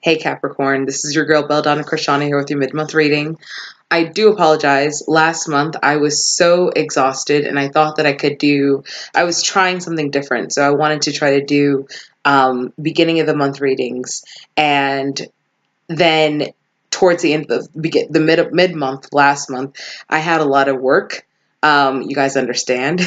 Hey Capricorn, this is your girl Belladonna Krishana here with your mid-month reading. I do apologize. Last month I was so exhausted and I thought that I was trying something different. So I wanted to try to do beginning of the month readings, and then towards the end of the mid-month last month, I had a lot of work. You guys understand.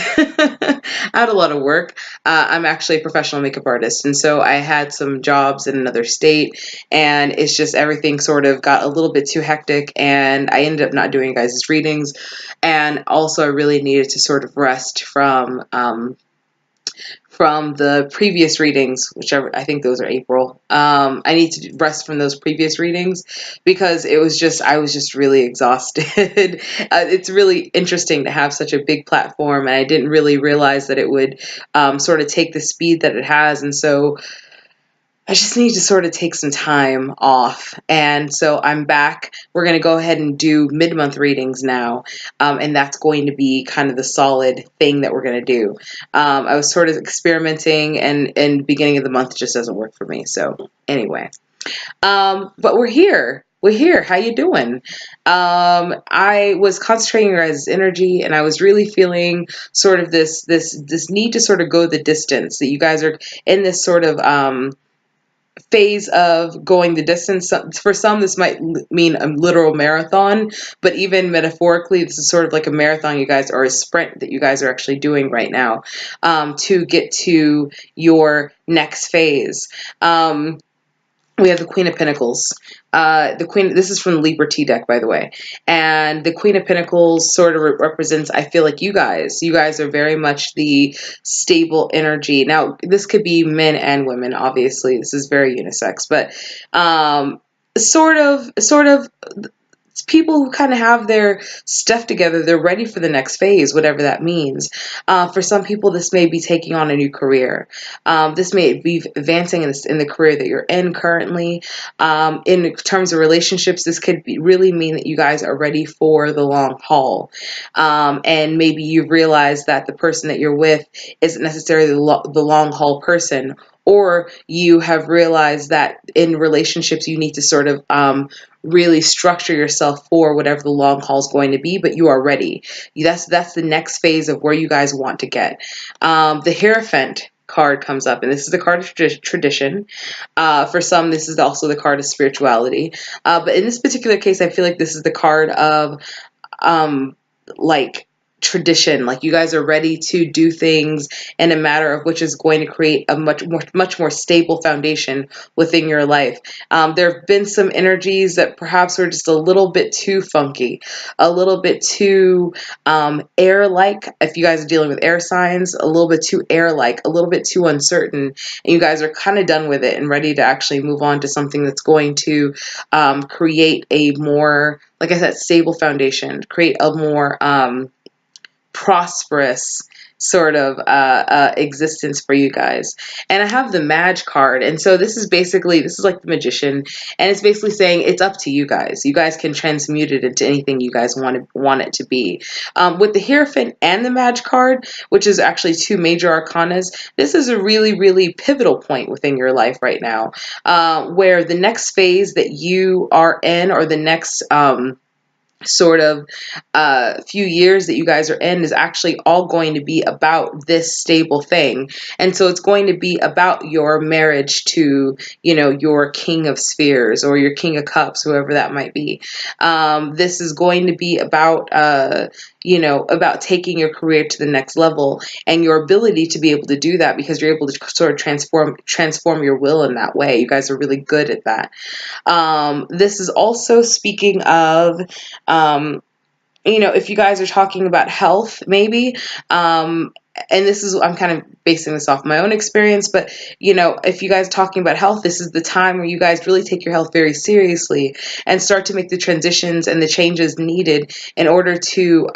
I had a lot of work. I'm actually a professional makeup artist, and so I had some jobs in another state, and it's just everything sort of got a little bit too hectic, and I ended up not doing you guys' readings. And also, I really needed to sort of rest from the previous readings, whichever, I think those are April. I need to rest from those previous readings because I was just really exhausted. It's really interesting to have such a big platform, and I didn't really realize that it would sort of take the speed that it has. And so I just need to sort of take some time off. And so I'm back. We're going to go ahead and do mid-month readings now. And that's going to be kind of the solid thing that we're going to do. I was sort of experimenting, and beginning of the month just doesn't work for me. So anyway, but we're here. We're here. How you doing? I was concentrating on your guys' energy, and I was really feeling sort of this need to sort of go the distance, that you guys are in this sort of phase of going the distance. For some, this might mean a literal marathon, but even metaphorically, this is sort of like a marathon, you guys, or a sprint that you guys are actually doing right now, to get to your next phase. We have the Queen of Pentacles. This is from the Libra T deck, by the way. And the Queen of Pentacles sort of represents, I feel like you guys are very much the stable energy. Now, this could be men and women, obviously. This is very unisex, but sort of it's people who kind of have their stuff together. They're ready for the next phase, whatever that means. For some people, this may be taking on a new career. This may be advancing in the career that you're in currently. In terms of relationships, this could really mean that you guys are ready for the long haul. And maybe you've realized that the person that you're with isn't necessarily the long haul person, or you have realized that in relationships you need to sort of really structure yourself for whatever the long haul is going to be, but you are ready. That's the next phase of where you guys want to get. The Hierophant card comes up, and this is the card of tradition. For some, this is also the card of spirituality. But in this particular case, I feel like this is the card of like tradition. Like, you guys are ready to do things in a matter of which is going to create a much more stable foundation within your life. There have been some energies that perhaps were just a little bit too funky, a little bit too air-like. If you guys are dealing with air signs, a little bit too air-like, a little bit too uncertain, and you guys are kind of done with it and ready to actually move on to something that's going to create a more, like I said, stable foundation, create a more prosperous sort of existence for you guys. And I have the Magi card, and so this is like the Magician, and it's basically saying it's up to you guys. You guys can transmute it into anything you guys want it to be. With the Hierophant and the Magi card, which is actually two major arcanas, this is a really pivotal point within your life right now, where the next phase that you are in, or the next sort of few years that you guys are in, is actually all going to be about this stable thing. And so it's going to be about your marriage to, your King of Spheres or your King of Cups, whoever that might be. This is going to be about about taking your career to the next level, and your ability to be able to do that, because you're able to sort of transform your will in that way. You guys are really good at that. This is also speaking of, if you guys are talking about health, maybe, and I'm kind of basing this off my own experience, but, if you guys are talking about health, this is the time where you guys really take your health very seriously and start to make the transitions and the changes needed in order to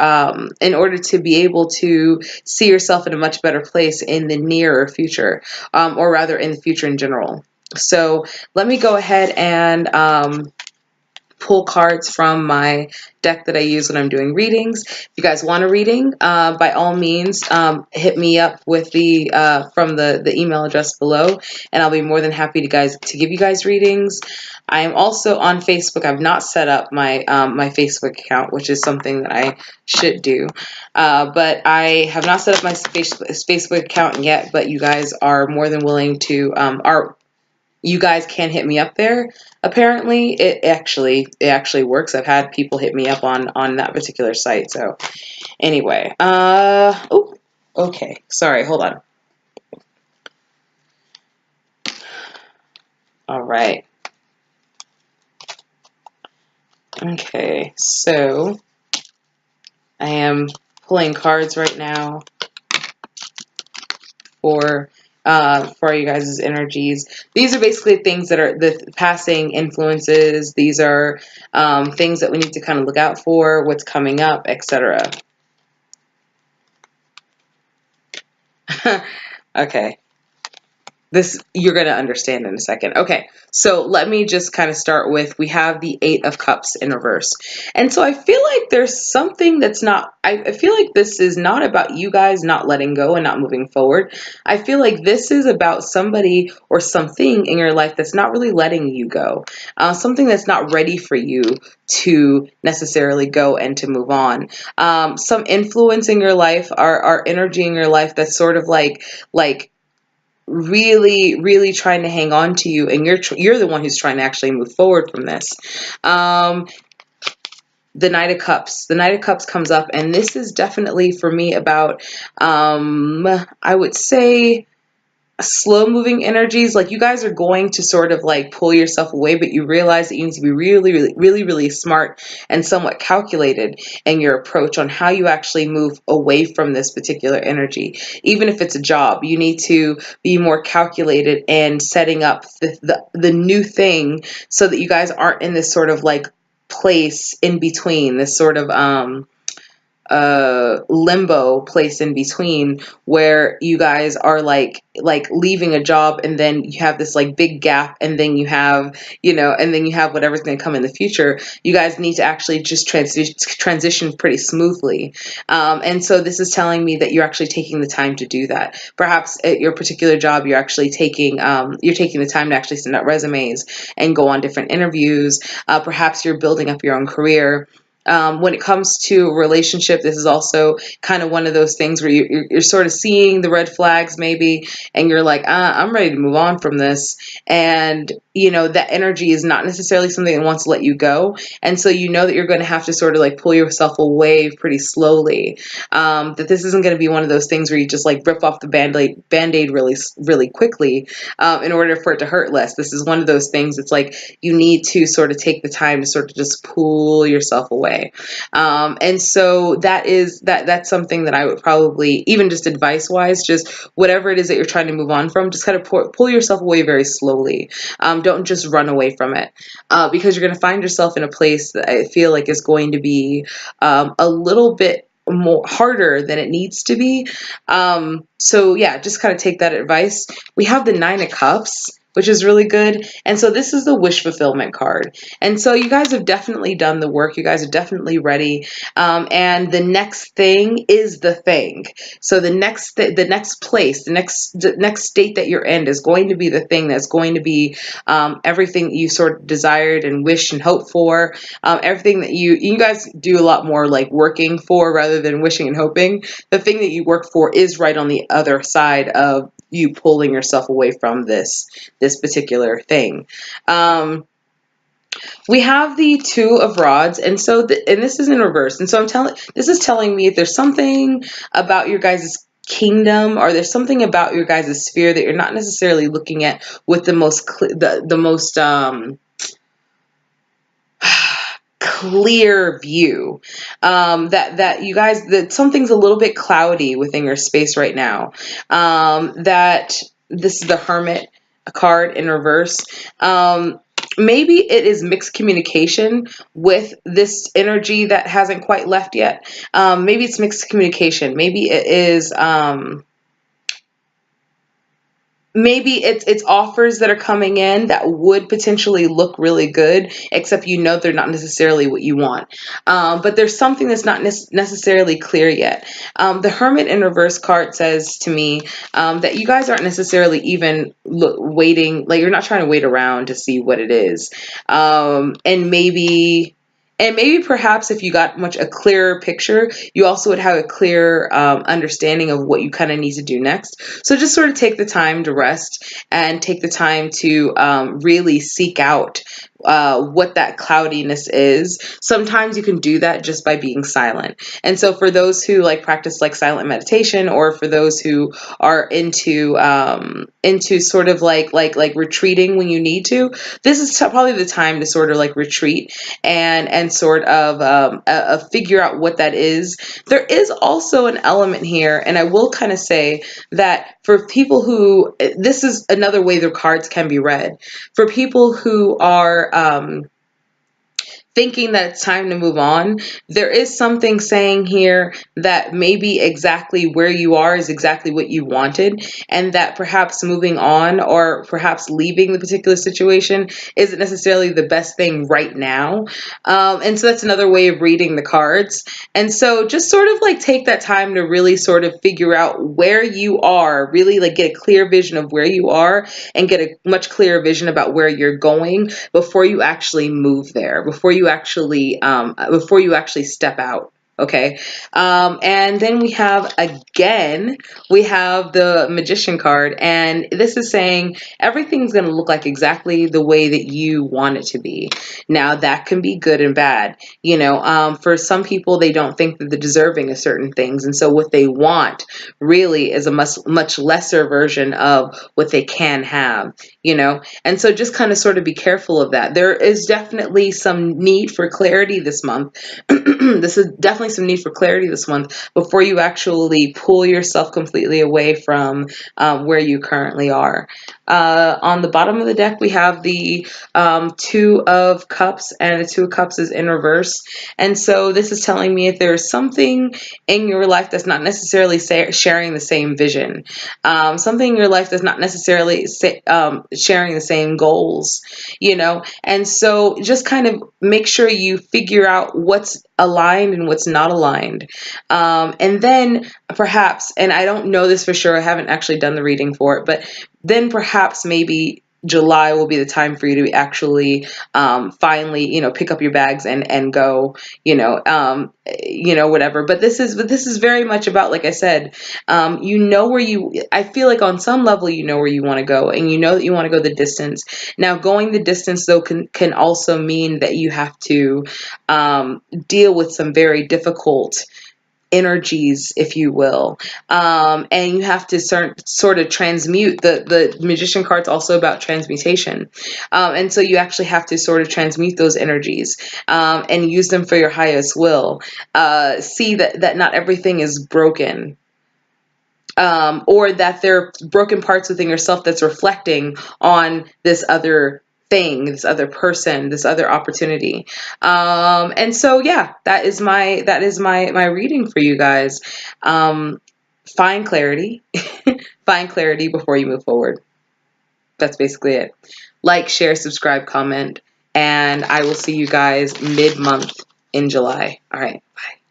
be able to see yourself in a much better place in the nearer future, or rather in the future in general. So let me go ahead and pull cards from my deck that I use when I'm doing readings. If you guys want a reading, by all means, hit me up with the from the email address below, and I'll be more than happy to give you guys readings. I am also on Facebook. I've not set up my my Facebook account, which is something that I should do, but I have not set up my Facebook account yet. But you guys are more than willing to you guys can hit me up there. Apparently, it actually works. I've had people hit me up on that particular site. So anyway, oh, okay. Sorry, hold on. All right. Okay, so I am pulling cards right now for you guys' energies. These are basically things that are the passing influences. These are things that we need to kind of look out for, what's coming up, etc. Okay. This you're going to understand in a second. Okay, so let me just kind of start with, we have the Eight of Cups in reverse. And so I feel like there's something that's not, I feel like this is not about you guys not letting go and not moving forward. I feel like this is about somebody or something in your life that's not really letting you go. Something that's not ready for you to necessarily go and to move on. Some influence in your life, our energy in your life that's sort of like really trying to hang on to you, and you're the one who's trying to actually move forward from this. The Knight of Cups. The Knight of Cups comes up, and this is definitely for me about I would say slow moving energies. Like, you guys are going to sort of like pull yourself away, but you realize that you need to be really smart and somewhat calculated in your approach on how you actually move away from this particular energy. Even if it's a job, you need to be more calculated and setting up the new thing, so that you guys aren't in this sort of like place in between, this sort of limbo place in between, where you guys are like leaving a job, and then you have this like big gap, and then you have, and then you have whatever's going to come in the future. You guys need to actually just transition pretty smoothly. And so this is telling me that you're actually taking the time to do that. Perhaps at your particular job, you're actually taking the time to actually send out resumes and go on different interviews. Perhaps you're building up your own career. When it comes to a relationship, this is also kind of one of those things where you're sort of seeing the red flags maybe, and you're like, I'm ready to move on from this. And, that energy is not necessarily something that wants to let you go. And so you know that you're going to have to sort of like pull yourself away pretty slowly. That this isn't going to be one of those things where you just like rip off the band-aid really quickly in order for it to hurt less. This is one of those things that's like you need to sort of take the time to sort of just pull yourself away. And so that's something that I would probably, even just advice wise, just whatever it is that you're trying to move on from, just kind of pull yourself away very slowly. Don't just run away from it, because you're going to find yourself in a place that I feel like is going to be a little bit more harder than it needs to be. So yeah, just kind of take that advice. We have the Nine of Cups, which is really good. And so this is the wish fulfillment card. And so you guys have definitely done the work. You guys are definitely ready. And the next thing is the thing. So the next place, the next state that you're in is going to be the thing that's going to be everything that you sort of desired and wished and hoped for. Everything that you guys do a lot more like working for rather than wishing and hoping. The thing that you work for is right on the other side of you pulling yourself away from this particular thing. We have the Two of Rods, and so and this is in reverse. And so this is telling me if there's something about your guys' kingdom, or there's something about your guys' sphere that you're not necessarily looking at with the most clear view, that you guys, that something's a little bit cloudy within your space right now. That this is the Hermit card in reverse. Maybe it is mixed communication with this energy that hasn't quite left yet. Maybe it's mixed communication. Maybe it is maybe it's offers that are coming in that would potentially look really good, except you know they're not necessarily what you want. But there's something that's not necessarily clear yet. The Hermit in reverse card says to me that you guys aren't necessarily even waiting, like you're not trying to wait around to see what it is. And maybe perhaps if you got much a clearer picture, you also would have a clear understanding of what you kind of need to do next. So just sort of take the time to rest and take the time to really seek out what that cloudiness is. Sometimes you can do that just by being silent. And so for those who like practice like silent meditation, or for those who are into sort of like retreating when you need to, this is probably the time to sort of like retreat and sort of figure out what that is. There is also an element here, and I will kind of say that for people who, this is another way the cards can be read. For people who are thinking that it's time to move on, there is something saying here that maybe exactly where you are is exactly what you wanted, and that perhaps moving on or perhaps leaving the particular situation isn't necessarily the best thing right now. And so that's another way of reading the cards. And so just sort of like take that time to really sort of figure out where you are, really like get a clear vision of where you are and get a much clearer vision about where you're going before you actually move there, before you actually step out. Okay. And then we have the Magician card, and this is saying everything's going to look like exactly the way that you want it to be. Now that can be good and bad. For some people, they don't think that they're deserving of certain things. And so what they want really is a much lesser version of what they can have, and so just kind of sort of be careful of that. There is definitely some need for clarity this month. This is definitely some need for clarity this month before you actually pull yourself completely away from where you currently are. On the bottom of the deck, we have the Two of Cups, and the Two of Cups is in reverse. And so this is telling me if there's something in your life that's not necessarily sharing the same vision, something in your life that's not necessarily sharing the same goals, and so just kind of make sure you figure out what's aligned and what's not aligned. And then perhaps, and I don't know this for sure, I haven't actually done the reading for it, but then perhaps maybe July will be the time for you to actually finally, pick up your bags and go, whatever. But this is very much about, like I said, I feel like on some level, where you want to go, and you know that you want to go the distance. Now, going the distance though can also mean that you have to deal with some very difficult energies, if you will, and you have to sort of transmute. The Magician card's also about transmutation, and so you actually have to sort of transmute those energies and use them for your highest will. See that not everything is broken, or that there are broken parts within yourself that's reflecting on this other thing, this other person, this other opportunity. And so, yeah, that is my reading for you guys. Find clarity, find clarity before you move forward. That's basically it. Like, share, subscribe, comment, and I will see you guys mid-month in July. All right, bye.